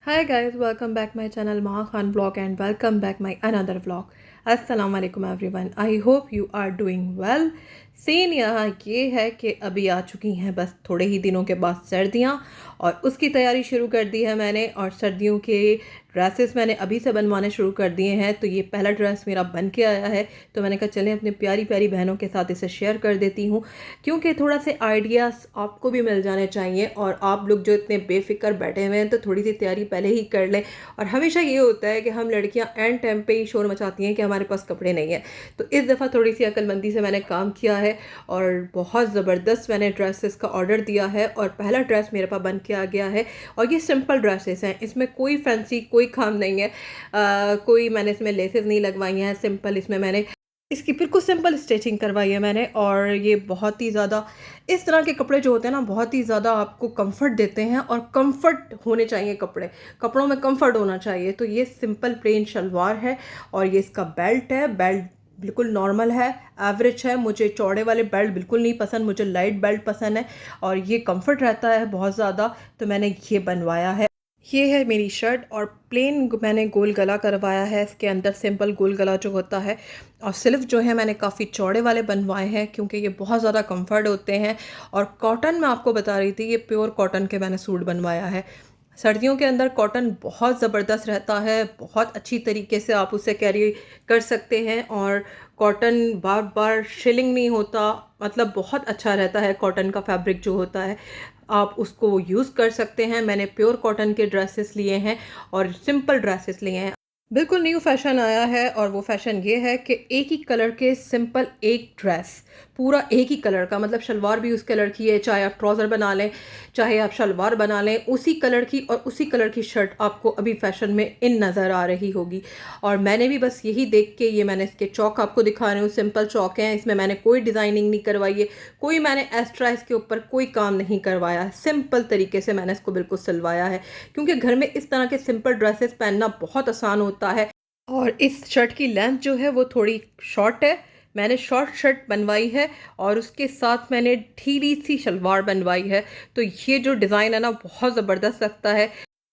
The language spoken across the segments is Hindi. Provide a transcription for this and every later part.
Hi guys, welcome back my channel Maha Khan Vlog and welcome back my another vlog. Assalamu alaikum everyone. I hope you are doing well. Scene यहाँ ये है कि अभी आ चुकी हैं बस थोड़े ही दिनों के बाद सर्दियाँ और उसकी तैयारी शुरू कर दी है मैंने। और सर्दियों के ड्रेसेस मैंने अभी से बनवाने शुरू कर दिए हैं। तो ये पहला ड्रेस मेरा बन के आया है, तो मैंने कहा चलें अपने प्यारी प्यारी बहनों के साथ इसे शेयर कर देती हूँ, क्योंकि थोड़ा से आइडियाज़ आपको भी मिल जाने चाहिए। और आप लोग जो इतने बेफिक्र बैठे हुए हैं तो थोड़ी सी तैयारी पहले ही कर लें। और हमेशा ये होता है कि हम लड़कियाँ एंड टाइम पे ही शोर मचाती हैं कि हमारे पास कपड़े नहीं हैं। तो इस दफ़ा थोड़ी सी अक्लमंदी से मैंने काम किया है और बहुत ज़बरदस्त मैंने ड्रेसेस का ऑर्डर दिया है और पहला ड्रेस मेरे पास बन के आ गया है। और ये सिंपल ड्रेसेस हैं, इसमें कोई फैंसी कोई काम नहीं है। कोई मैंने इसमें लेसेस नहीं लगवाई हैं, सिंपल इसमें मैंने इसकी बिल्कुल सिंपल स्टिचिंग करवाई है मैंने। और ये बहुत ही ज़्यादा इस तरह के कपड़े जो होते हैं ना, बहुत ही ज़्यादा आपको कंफर्ट देते हैं और कंफर्ट होने चाहिए, कपड़ों में कंफर्ट होना चाहिए। तो ये सिंपल प्लेन शलवार है और ये इसका बेल्ट है। बेल्ट बिल्कुल नॉर्मल है, एवरेज है। मुझे चौड़े वाले बेल्ट बिल्कुल नहीं पसंद, मुझे लाइट बेल्ट पसंद है और ये कंफर्ट रहता है बहुत ज़्यादा। तो मैंने ये बनवाया है। ये है मेरी शर्ट और प्लेन मैंने गोल गला करवाया है। इसके अंदर सिंपल गोल गला जो होता है, और स्लीव जो है मैंने काफ़ी चौड़े वाले बनवाए हैं क्योंकि ये बहुत ज़्यादा कंफर्ट होते हैं। और कॉटन मैं आपको बता रही थी, ये प्योर कॉटन के मैंने सूट बनवाया है। सर्दियों के अंदर कॉटन बहुत ज़बरदस्त रहता है, बहुत अच्छी तरीके से आप उसे कैरी कर सकते हैं। और कॉटन बार बार शिलिंग नहीं होता, मतलब बहुत अच्छा रहता है। कॉटन का फैब्रिक जो होता है आप उसको यूज़ कर सकते हैं। मैंने प्योर कॉटन के ड्रेसेस लिए हैं और सिंपल ड्रेसेस लिए हैं। बिल्कुल न्यू फैशन आया है और वो फैशन ये है कि एक ही कलर के सिंपल एक ड्रेस, पूरा एक ही कलर का, मतलब शलवार भी उस कलर की है, चाहे आप ट्राउज़र बना लें चाहे आप शलवार बना लें, उसी कलर की। और उसी कलर की शर्ट आपको अभी फैशन में इन नज़र आ रही होगी। और मैंने भी बस यही देख के ये मैंने इसके चौक आपको दिखा रही हूँ, सिंपल चौक हैं, इसमें मैंने कोई डिज़ाइनिंग नहीं करवाई है, कोई मैंने एक्स्ट्रा इसके ऊपर कोई काम नहीं करवाया है। सिंपल तरीके से मैंने इसको बिल्कुल सिलवाया है क्योंकि घर में इस तरह के सिंपल ड्रेसेस पहनना बहुत आसान होता है। और इस शर्ट की लेंथ जो है वो थोड़ी शॉर्ट है, मैंने शॉर्ट शर्ट बनवाई है और उसके साथ मैंने ढीली सी शलवार बनवाई है। तो ये जो डिज़ाइन है ना, बहुत ज़बरदस्त लगता है।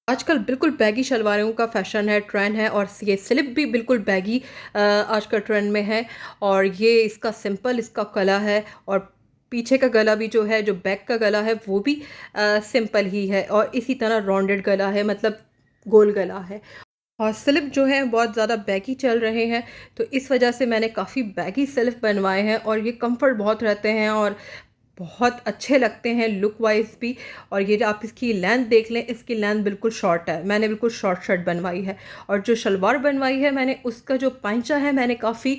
आजकल बिल्कुल बैगी शलवारों का फैशन है, ट्रेंड है, और ये स्लिप भी बिल्कुल बैगी आजकल ट्रेंड में है। और ये इसका सिंपल इसका गला है और पीछे का गला भी जो है, जो बैक का गला है वो भी सिंपल ही है और इसी तरह राउंडेड गला है, मतलब गोल गला है। और स्लिप जो है बहुत ज़्यादा बैगी चल रहे हैं, तो इस वजह से मैंने काफ़ी बैगी स्लिप बनवाए हैं और ये कंफर्ट बहुत रहते हैं और बहुत अच्छे लगते हैं लुक वाइज भी। और ये जो आप इसकी लेंथ देख लें, इसकी लेंथ बिल्कुल शॉर्ट है, मैंने बिल्कुल शॉर्ट शर्ट बनवाई है। और जो शलवार बनवाई है मैंने, उसका जो पैंचा है मैंने काफ़ी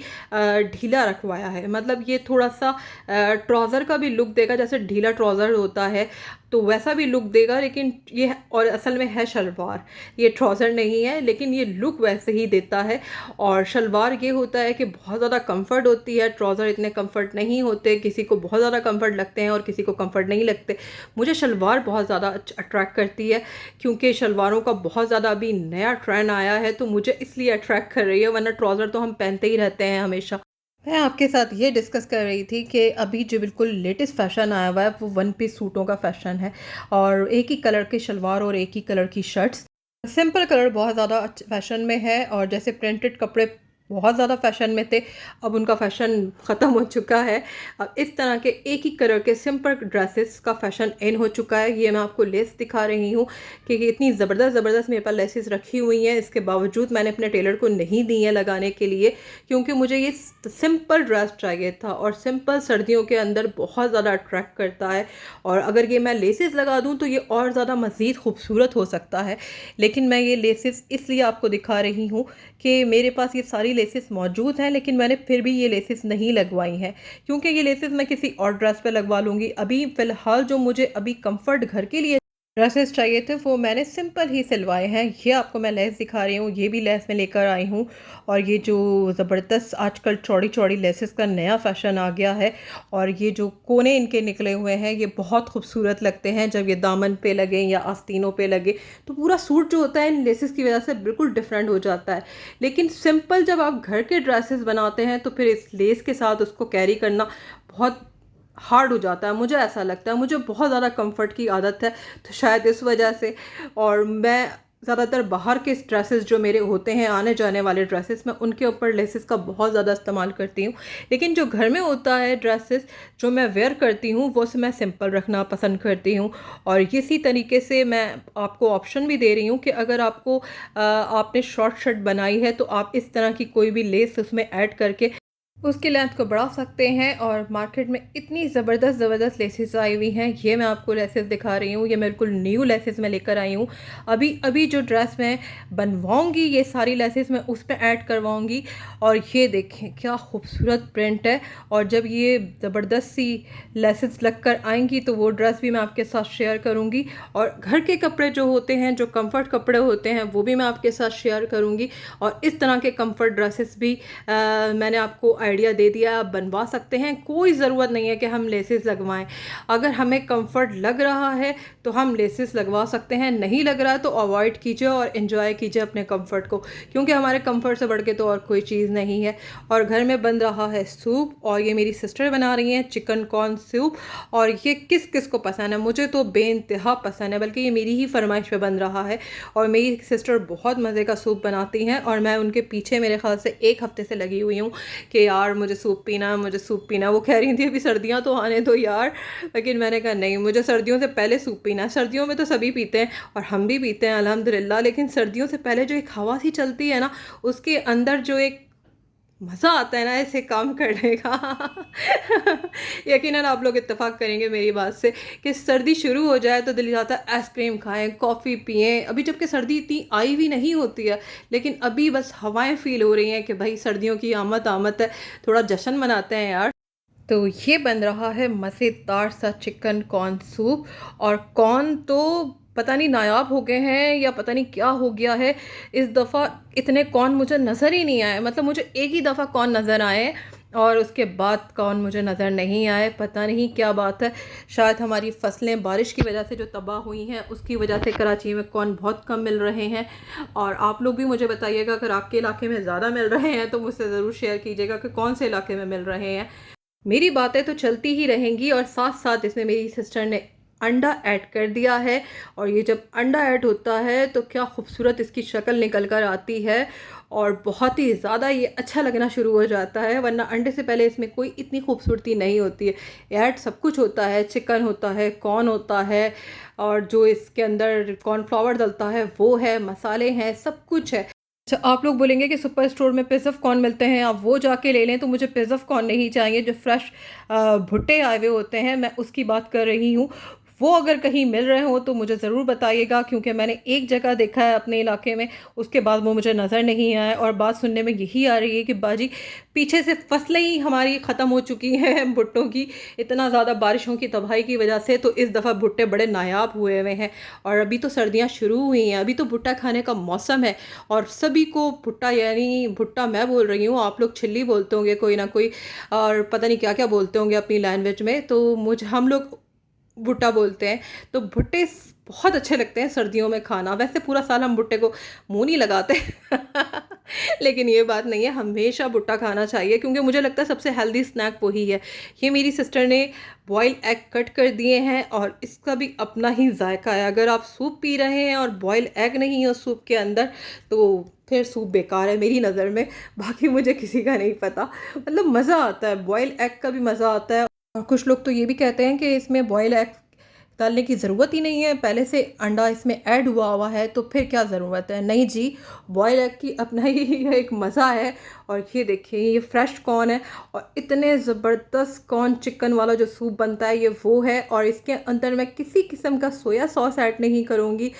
ढीला रखवाया है, मतलब ये थोड़ा सा ट्राउज़र का भी लुक देगा, जैसे ढीला ट्राउज़र होता है तो वैसा भी लुक देगा। लेकिन ये और असल में है शलवार, ये ट्राउज़र नहीं है, लेकिन ये लुक वैसे ही देता है। और शलवार ये होता है कि बहुत ज़्यादा कंफर्ट होती है, ट्राउज़र इतने कंफर्ट नहीं होते, किसी को बहुत ज़्यादा कंफर्ट लगते हैं और किसी को कंफर्ट नहीं लगते। मुझे शलवार बहुत ज़्यादा अट्रैक्ट करती है क्योंकि शलवारों का बहुत ज़्यादा अभी नया ट्रेंड आया है, तो मुझे इसलिए अट्रैक्ट कर रही है, वरना ट्राउज़र तो हम पहनते ही रहते हैं हमेशा। मैं आपके साथ ये डिस्कस कर रही थी कि अभी जो बिल्कुल लेटेस्ट फ़ैशन आया हुआ है वो वन पीस सूटों का फ़ैशन है। और एक ही कलर के शलवार और एक ही कलर की शर्ट्स, सिंपल कलर बहुत ज़्यादा फ़ैशन में है। और जैसे प्रिंटेड कपड़े बहुत ज़्यादा फ़ैशन में थे, अब उनका फ़ैशन ख़त्म हो चुका है। अब इस तरह के एक ही कलर के सिंपल ड्रेसेस का फ़ैशन इन हो चुका है। ये मैं आपको लेस दिखा रही हूँ कि इतनी ज़बरदस्त ज़बरदस्त मेरे पास लेसेस रखी हुई हैं, इसके बावजूद मैंने अपने टेलर को नहीं दी है लगाने के लिए, क्योंकि मुझे ये सिंपल ड्रेस चाहिए था। और सिंपल सर्दियों के अंदर बहुत ज़्यादा अट्रैक्ट करता है। और अगर ये मैं लेसेस लगा दूँ तो ये और ज़्यादा मज़ीद खूबसूरत हो सकता है। लेकिन मैं ये लेसेस इसलिए आपको दिखा रही हूँ कि मेरे पास ये सारी लेसेस मौजूद हैं, लेकिन मैंने फिर भी ये लेसेस नहीं लगवाई हैं क्योंकि ये लेसेस मैं किसी और ड्रेस पे लगवा लूँगी। अभी फ़िलहाल जो मुझे अभी कंफर्ट घर के लिए ड्रेसेस चाहिए थे वो मैंने सिंपल ही सिलवाए हैं। ये आपको मैं लेस दिखा रही हूँ, ये भी लेस में लेकर आई हूँ। और ये जो ज़बरदस्त आजकल चौड़ी चौड़ी लेसेस का नया फ़ैशन आ गया है, और ये जो कोने इनके निकले हुए हैं ये बहुत खूबसूरत लगते हैं जब ये दामन पे लगे या आस्तीनों पे लगे, तो पूरा सूट जो होता है इन लेसेस की वजह से बिल्कुल डिफरेंट हो जाता है। लेकिन सिंपल जब आप घर के ड्रेसेस बनाते हैं तो फिर इस लेस के साथ उसको कैरी करना बहुत हार्ड हो जाता है, मुझे ऐसा लगता है। मुझे बहुत ज़्यादा कंफर्ट की आदत है, तो शायद इस वजह से। और मैं ज़्यादातर बाहर के ड्रेसेस जो मेरे होते हैं, आने जाने वाले ड्रेसेस, मैं उनके ऊपर लेसेस का बहुत ज़्यादा इस्तेमाल करती हूँ। लेकिन जो घर में होता है ड्रेसेस जो मैं वेयर करती हूँ, वो मैं सिंपल रखना पसंद करती हूँ। और इसी तरीके से मैं आपको ऑप्शन भी दे रही हूँ कि अगर आपको आपने शॉर्ट शर्ट बनाई है तो आप इस तरह की कोई भी लेस उसमें ऐड करके उसकी लेंथ को बढ़ा सकते हैं। और मार्केट में इतनी ज़बरदस्त ज़बरदस्त लेसेस आई हुई हैं, ये मैं आपको लेसेस दिखा रही हूँ, ये बिल्कुल न्यू लेसेस मैं लेकर आई हूँ। अभी अभी जो ड्रेस मैं बनवाऊँगी ये सारी लेसेस मैं उस पर ऐड करवाऊँगी। और ये देखें क्या खूबसूरत प्रिंट है। और जब ये ज़बरदस्त सी लेसेस लग कर आएँगी तो वो ड्रेस भी मैं आपके साथ शेयर करूँगी। और घर के कपड़े जो होते हैं, जो कम्फर्ट कपड़े होते हैं, वो भी मैं आपके साथ शेयर करूँगी। और इस तरह के कम्फर्ट ड्रेसेस भी मैंने आपको आइडिया दे दिया, आप बनवा सकते हैं। कोई ज़रूरत नहीं है कि हम लेसेस लगवाएं। अगर हमें कंफर्ट लग रहा है तो हम लेसेस लगवा सकते हैं, नहीं लग रहा तो अवॉइड कीजिए और एंजॉय कीजिए अपने कंफर्ट को, क्योंकि हमारे कंफर्ट से बढ़ के तो और कोई चीज़ नहीं है। और घर में बन रहा है सूप, और ये मेरी सिस्टर बना रही हैं चिकन कॉर्न सूप। और ये किस किस को पसंद है, मुझे तो बेइंतहा पसंद है, बल्कि ये मेरी ही फरमाइश पे बन रहा है। और मेरी सिस्टर बहुत मज़े का सूप बनाती हैं और मैं उनके पीछे मेरे ख्याल से 1 हफ़्ते से लगी हुई हूँ कि यार मुझे सूप पीना है, मुझे सूप पीना है। वो कह रही थी अभी सर्दियाँ तो आने दो यार, लेकिन मैंने कहा नहीं, मुझे सर्दियों से पहले सूप पीना है। सर्दियों में तो सभी पीते हैं और हम भी पीते हैं अल्हम्दुलिल्लाह, लेकिन सर्दियों से पहले जो एक हवा सी चलती है ना, उसके अंदर जो एक मज़ा आता है ना ऐसे काम करने का यकीनन आप लोग इत्तेफाक करेंगे मेरी बात से कि सर्दी शुरू हो जाए तो दिल चाहता है आइसक्रीम खाएं, कॉफ़ी पिएं। अभी जबकि सर्दी इतनी आई भी नहीं होती है, लेकिन अभी बस हवाएं फील हो रही हैं कि भाई सर्दियों की आमद आमद है, थोड़ा जश्न मनाते हैं यार। तो ये बन रहा है मज़ेदार सा चिकन कॉर्न सूप। और कॉर्न तो पता नहीं नायाब हो गए हैं या पता नहीं क्या हो गया है, इस दफ़ा इतने कॉर्न मुझे नज़र ही नहीं आए। मतलब मुझे एक ही दफ़ा कॉर्न नज़र आए और उसके बाद कॉर्न मुझे नज़र नहीं आए। पता नहीं क्या बात है, शायद हमारी फसलें बारिश की वजह से जो तबाह हुई हैं उसकी वजह से कराची में कॉर्न बहुत कम मिल रहे हैं। और आप लोग भी मुझे बताइएगा अगर आपके इलाके में ज़्यादा मिल रहे हैं तो मुझसे ज़रूर शेयर कीजिएगा कि कौन से इलाके में मिल रहे हैं। मेरी बातें तो चलती ही रहेंगी और साथ साथ इसमें मेरी सिस्टर ने अंडा ऐड कर दिया है। और ये जब अंडा ऐड होता है तो क्या खूबसूरत इसकी शक्ल निकल कर आती है और बहुत ही ज़्यादा ये अच्छा लगना शुरू हो जाता है, वरना अंडे से पहले इसमें कोई इतनी खूबसूरती नहीं होती है। ऐड सब कुछ होता है, चिकन होता है, कॉर्न होता है, और जो इसके अंदर कॉर्नफ्लावर डलता है वो है, मसाले हैं, सब कुछ है। अच्छा, आप लोग बोलेंगे कि सुपर स्टोर में पिज़्ज़ा कॉर्न मिलते हैं, आप वो जाके ले लें, तो मुझे पिज़्ज़ा कॉर्न नहीं चाहिए। जो फ्रेश भुट्टे आए हुए होते हैं मैं उसकी बात कर रही हूँ। वो अगर कहीं मिल रहे हो तो मुझे ज़रूर बताइएगा, क्योंकि मैंने एक जगह देखा है अपने इलाके में, उसके बाद वो मुझे नज़र नहीं आया। और बात सुनने में यही आ रही है कि बाजी पीछे से फसलें ही हमारी ख़त्म हो चुकी हैं भुट्टों की, इतना ज़्यादा बारिशों की तबाही की वजह से। तो इस दफ़ा भुट्टे बड़े नायाब हुए हुए हैं और अभी तो सर्दियाँ शुरू हुई हैं, अभी तो भुट्टा खाने का मौसम है। और सभी को भुट्टा, यानी भुट्टा मैं बोल रही हूँ, आप लोग छिल्ली बोलते होंगे कोई ना कोई, और पता नहीं क्या क्या बोलते होंगे अपनी लैंग्वेज में, तो मुझे हम लोग भुट्टा बोलते हैं। तो भुट्टे बहुत अच्छे लगते हैं सर्दियों में खाना। वैसे पूरा साल हम भुट्टे को मुंह नहीं लगाते लेकिन ये बात नहीं है, हमेशा भुट्टा खाना चाहिए, क्योंकि मुझे लगता है सबसे हेल्दी स्नैक वही है। ये मेरी सिस्टर ने बॉयल एग कट कर दिए हैं और इसका भी अपना ही जायका है। अगर आप सूप पी रहे हैं और बॉयल एग नहीं है उस सूप के अंदर, तो फिर सूप बेकार है मेरी नज़र में। बाकी मुझे किसी का नहीं पता, मतलब मज़ा आता है, बॉयल एग का भी मज़ा आता है। और कुछ लोग तो ये भी कहते हैं कि इसमें बॉयल एग डालने की ज़रूरत ही नहीं है, पहले से अंडा इसमें ऐड हुआ हुआ है, तो फिर क्या ज़रूरत है। नहीं जी, बॉयल एग की अपना ही एक मज़ा है। और ये देखिए ये फ्रेश कॉर्न है और इतने ज़बरदस्त कॉर्न चिकन वाला जो सूप बनता है ये वो है। और इसके अंदर मैं किसी किस्म का सोया सॉस ऐड नहीं करूँगी,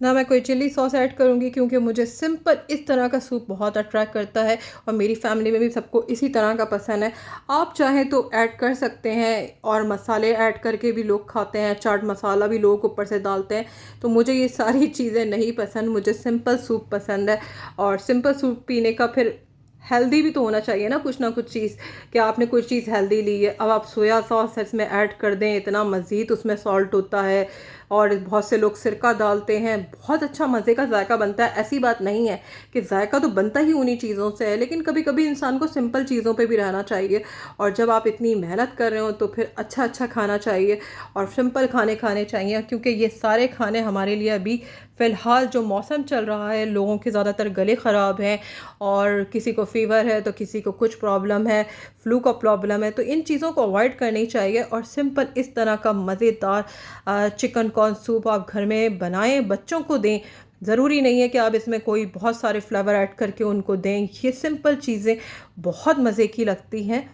ना मैं कोई चिली सॉस ऐड करूँगी, क्योंकि मुझे सिंपल इस तरह का सूप बहुत अट्रैक्ट करता है और मेरी फैमिली में भी सबको इसी तरह का पसंद है। आप चाहें तो ऐड कर सकते हैं, और मसाले ऐड करके भी लोग खाते हैं, चाट मसाला भी लोग ऊपर से डालते हैं। तो मुझे ये सारी चीज़ें नहीं पसंद, मुझे सिंपल सूप पसंद है। और सिंपल सूप पीने का फिर हेल्दी भी तो होना चाहिए ना कुछ चीज़, कि आपने कोई चीज़ हेल्दी ली है, अब आप सोया सॉस इसमें ऐड कर दें, इतना मज़ीद उसमें सॉल्ट होता है, और बहुत से लोग सिरका डालते हैं, बहुत अच्छा मज़े का जायका बनता है। ऐसी बात नहीं है कि जायका तो बनता ही उन्हीं चीज़ों से है, लेकिन कभी कभी इंसान को सिंपल चीज़ों पे भी रहना चाहिए। और जब आप इतनी मेहनत कर रहे हो तो फिर अच्छा अच्छा खाना चाहिए और सिंपल खाने खाने चाहिए, क्योंकि ये सारे खाने हमारे लिए अभी फ़िलहाल जो मौसम चल रहा है, लोगों के ज़्यादातर गले ख़राब हैं और किसी को फ़ीवर है तो किसी को कुछ प्रॉब्लम है, फ्लू का प्रॉब्लम है, तो इन चीज़ों को अवॉइड करनी चाहिए। और सिंपल इस तरह का मज़ेदार चिकन कॉर्न सूप आप घर में बनाएं, बच्चों को दें। ज़रूरी नहीं है कि आप इसमें कोई बहुत सारे फ्लेवर ऐड करके उनको दें, ये सिंपल चीज़ें बहुत मज़े की लगती हैं।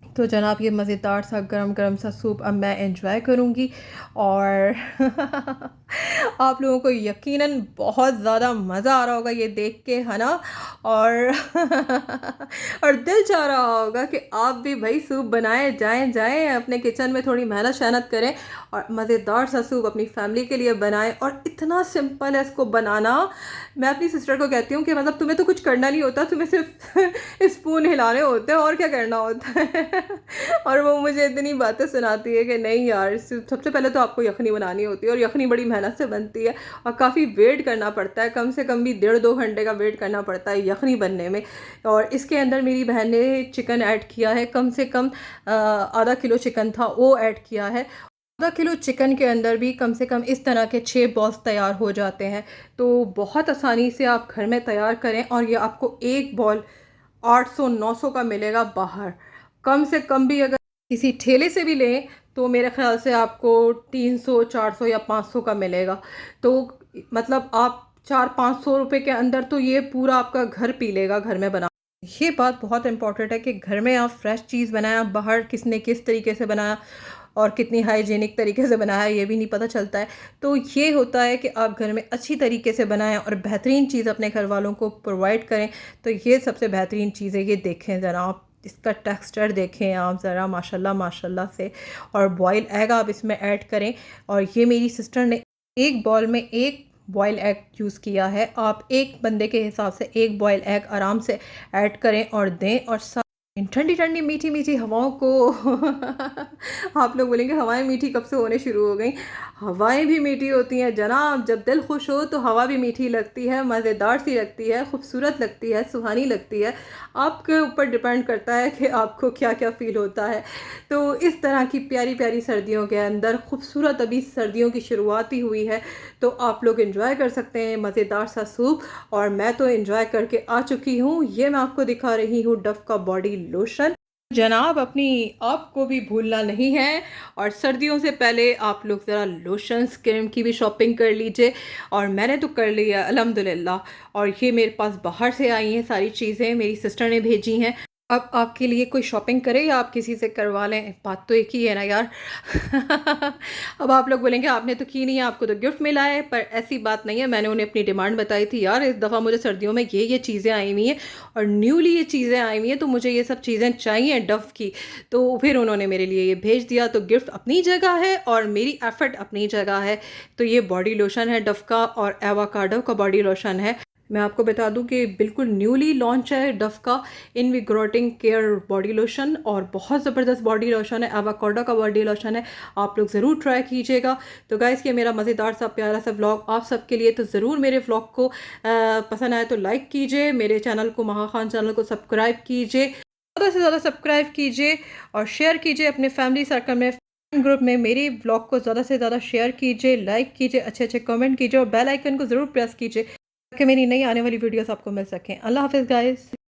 तो जनाब ये मज़ेदार सा गरम गरम सा सूप अब मैं एंजॉय करूँगी और आप लोगों को यकीनन बहुत ज़्यादा मज़ा आ रहा होगा ये देख के, है ना। और और दिल चाह रहा होगा कि आप भी भाई सूप बनाए, जाएं जाएं अपने किचन में थोड़ी मेहनत शहनत करें और मज़ेदार सा सूप अपनी फैमिली के लिए बनाएं। और इतना सिंपल है इसको बनाना। मैं अपनी सिस्टर को कहती हूँ कि मतलब तुम्हें तो कुछ करना नहीं होता, तुम्हें सिर्फ स्पून हिलाने होते हैं और क्या करना होता है। और वो मुझे इतनी बातें सुनाती है कि नहीं यार, सबसे पहले तो आपको यखनी बनानी होती है और यखनी बड़ी मेहनत से बनती है और काफ़ी वेट करना पड़ता है, कम से कम भी 1.5-2 घंटे का वेट करना पड़ता है यखनी बनने में। और इसके अंदर मेरी बहन ने चिकन ऐड किया है, कम से कम आधा किलो चिकन था वो ऐड किया है। आधा किलो चिकन के अंदर भी कम से कम इस तरह के 6 बॉल्स तैयार हो जाते हैं। तो बहुत आसानी से आप घर में तैयार करें और ये आपको एक बॉल 800-900 का मिलेगा बाहर। कम से कम भी अगर किसी ठेले से भी लें तो मेरे ख्याल से आपको 300-400 या 500 का मिलेगा। तो मतलब आप 400-500 रुपये के अंदर तो ये पूरा आपका घर पी लेगा घर में बना। ये बात बहुत इंपॉर्टेंट है कि घर में आप फ्रेश चीज़ बनाएं। आप बाहर किसने किस तरीके से बनाया और कितनी हाइजीनिक तरीके से बनाया ये भी नहीं पता चलता है। तो ये होता है कि आप घर में अच्छी तरीके से बनाएं और बेहतरीन चीज़ अपने घर वालों को प्रोवाइड करें। तो ये सबसे बेहतरीन चीज़ है। ये देखें ज़रा आप, इसका टेक्सचर देखें आप ज़रा, माशाल्लाह माशाल्लाह से। और बॉयल एग आप इसमें ऐड करें। और ये मेरी सिस्टर ने एक बॉल में एक बॉयल एग यूज़ किया है। आप एक बंदे के हिसाब से एक बॉयल एग आराम से ऐड करें और दें। और इन ठंडी ठंडी मीठी मीठी हवाओं को आप लोग बोलेंगे हवाएं मीठी कब से होने शुरू हो गई। हवाएं भी मीठी होती हैं जनाब। जब दिल खुश हो तो हवा भी मीठी लगती है, मज़ेदार सी लगती है, खूबसूरत लगती है, सुहानी लगती है। आपके ऊपर डिपेंड करता है कि आपको क्या क्या फ़ील होता है। तो इस तरह की प्यारी प्यारी सर्दियों के अंदर खूबसूरत, अभी सर्दियों की शुरुआत ही हुई है, तो आप लोग एंजॉय कर सकते हैं मज़ेदार सा सूप। और मैं तो एंजॉय करके आ चुकी हूँ। ये मैं आपको दिखा रही हूँ डव का बॉडी लोशन। जनाब अपनी आप को भी भूलना नहीं है। और सर्दियों से पहले आप लोग ज़रा लोशंस क्रीम की भी शॉपिंग कर लीजिए। और मैंने तो कर लिया अल्हम्दुलिल्लाह। और ये मेरे पास बाहर से आई हैं सारी चीज़ें, मेरी सिस्टर ने भेजी हैं। अब आपके लिए कोई शॉपिंग करे या आप किसी से करवा लें, बात तो एक ही है ना यार। अब आप लोग बोलेंगे आपने तो की नहीं है, आपको तो गिफ्ट मिला है। पर ऐसी बात नहीं है। मैंने उन्हें अपनी डिमांड बताई थी, यार इस दफ़ा मुझे सर्दियों में ये चीज़ें आई हुई हैं और न्यूली ये चीज़ें आई हुई हैं, तो मुझे ये सब चीज़ें चाहिए डव की। तो फिर उन्होंने मेरे लिए ये भेज दिया। तो गिफ्ट अपनी जगह है और मेरी एफर्ट अपनी जगह है। तो ये बॉडी लोशन है डव का और एवाकाडो का बॉडी लोशन है। मैं आपको बता दूं कि बिल्कुल न्यूली लॉन्च है डव का इनविगोरेटिंग केयर बॉडी लोशन और बहुत ज़बरदस्त बॉडी लोशन है। एवाकाडो का बॉडी लोशन है, आप लोग ज़रूर ट्राई कीजिएगा। तो गाइस, ये मेरा मज़ेदार सा प्यारा सा व्लॉग आप सबके लिए। तो ज़रूर मेरे व्लॉग को पसंद आए तो लाइक कीजिए, मेरे चैनल को, महा खान चैनल को सब्सक्राइब कीजिए, ज़्यादा से ज़्यादा सब्सक्राइब कीजिए और शेयर कीजिए अपने फैमिली सर्कल में, ग्रुप में। मेरी व्लॉग को ज़्यादा से ज़्यादा शेयर कीजिए, लाइक कीजिए, अच्छे अच्छे कमेंट कीजिए और बेल आइकन को ज़रूर प्रेस कीजिए ताकि मेरी नई आने वाली वीडियोस आपको मिल सकें। अल्लाह हाफ़िज़ गाइस।